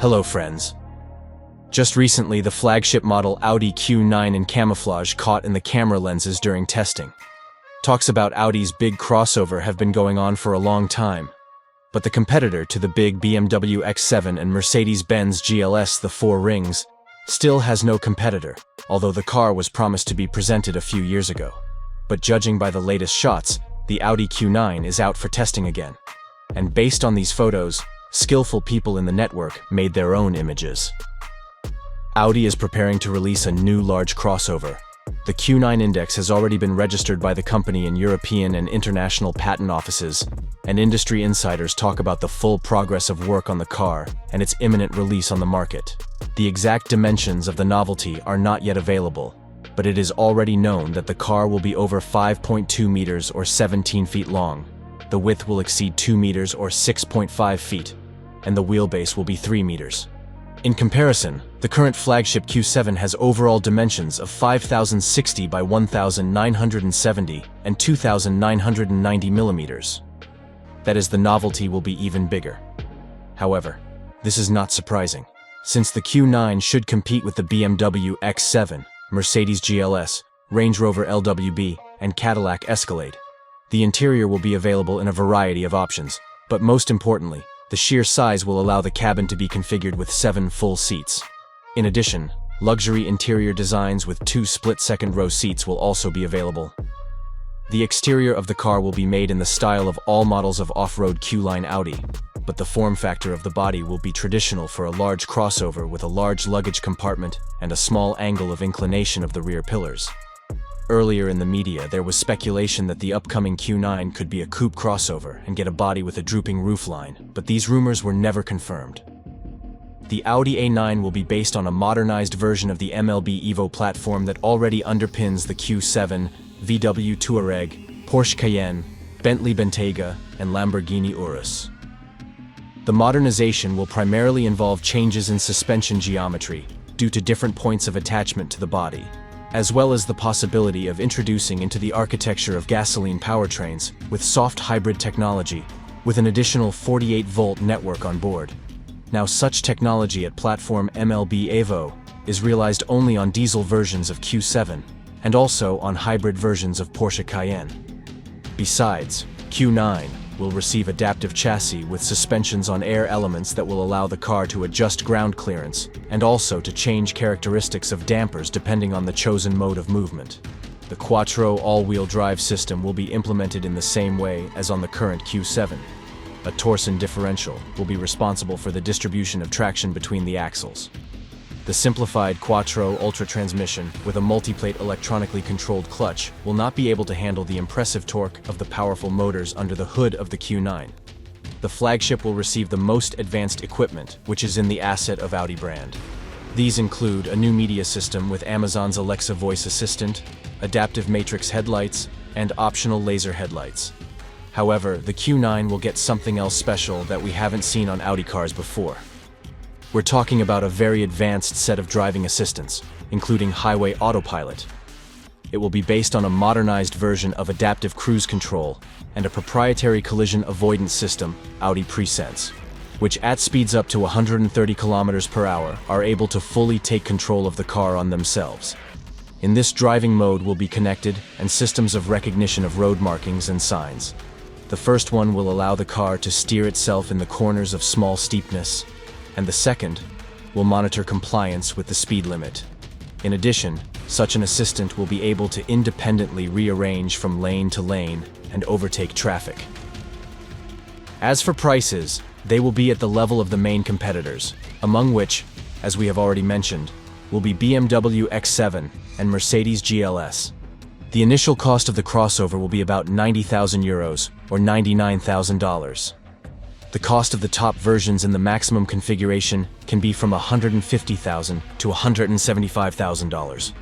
Hello friends. Just recently, the flagship model Audi Q9 in camouflage caught in the camera lenses during testing. Talks about Audi's big crossover have been going on for a long time, but the competitor to the big BMW X7 and Mercedes-Benz GLS, the Four Rings, still has no competitor, although the car was promised to be presented a few years ago. But judging by the latest shots, the Audi Q9 is out for testing again. And based on these photos, skillful people in the network made their own images. Audi is preparing to release a new large crossover. The Q9 index has already been registered by the company in European and international patent offices, and industry insiders talk about the full progress of work on the car and its imminent release on the market. The exact dimensions of the novelty are not yet available, but it is already known that the car will be over 5.2 meters or 17 feet long. The width will exceed 2 meters or 6.5 feet, and the wheelbase will be 3 meters. In comparison, the current flagship Q7 has overall dimensions of 5,060 by 1,970 and 2,990 millimeters. That is, the novelty will be even bigger. However, this is not surprising, since the Q9 should compete with the BMW X7, Mercedes GLS, Range Rover LWB, and Cadillac Escalade. The interior will be available in a variety of options, but most importantly, the sheer size will allow the cabin to be configured with 7 full seats. In addition, luxury interior designs with 2 split second-row seats will also be available. The exterior of the car will be made in the style of all models of off-road Q-line Audi, but the form factor of the body will be traditional for a large crossover with a large luggage compartment and a small angle of inclination of the rear pillars. Earlier in the media, there was speculation that the upcoming Q9 could be a coupe crossover and get a body with a drooping roofline, but these rumors were never confirmed. The Audi A9 will be based on a modernized version of the MLB Evo platform that already underpins the Q7, VW Touareg, Porsche Cayenne, Bentley Bentayga, and Lamborghini Urus. The modernization will primarily involve changes in suspension geometry due to different points of attachment to the body, as well as the possibility of introducing into the architecture of gasoline powertrains with soft hybrid technology with an additional 48-volt network on board. Now, such technology at platform MLB Evo is realized only on diesel versions of Q7 and also on hybrid versions of Porsche Cayenne. Besides, Q9 will receive adaptive chassis with suspensions on air elements that will allow the car to adjust ground clearance and also to change characteristics of dampers depending on the chosen mode of movement. The Quattro all-wheel drive system will be implemented in the same way as on the current Q7. A torsion differential will be responsible for the distribution of traction between the axles. The simplified Quattro Ultra transmission with a multiplate electronically controlled clutch will not be able to handle the impressive torque of the powerful motors under the hood of the Q9. The flagship will receive the most advanced equipment, which is in the asset of Audi brand. These include a new media system with Amazon's Alexa voice assistant, adaptive matrix headlights, and optional laser headlights. However, the Q9 will get something else special that we haven't seen on Audi cars before. We're talking about a very advanced set of driving assistants, including highway autopilot. It will be based on a modernized version of adaptive cruise control and a proprietary collision avoidance system, Audi Presense, which at speeds up to 130 kilometers per hour are able to fully take control of the car on themselves. In this driving mode will be connected and systems of recognition of road markings and signs. The first one will allow the car to steer itself in the corners of small steepness, and the second will monitor compliance with the speed limit. In addition, such an assistant will be able to independently rearrange from lane to lane and overtake traffic. As for prices, they will be at the level of the main competitors, among which, as we have already mentioned, will be BMW X7 and Mercedes GLS. The initial cost of the crossover will be about €90,000 or $99,000. The cost of the top versions in the maximum configuration can be from $150,000 to $175,000.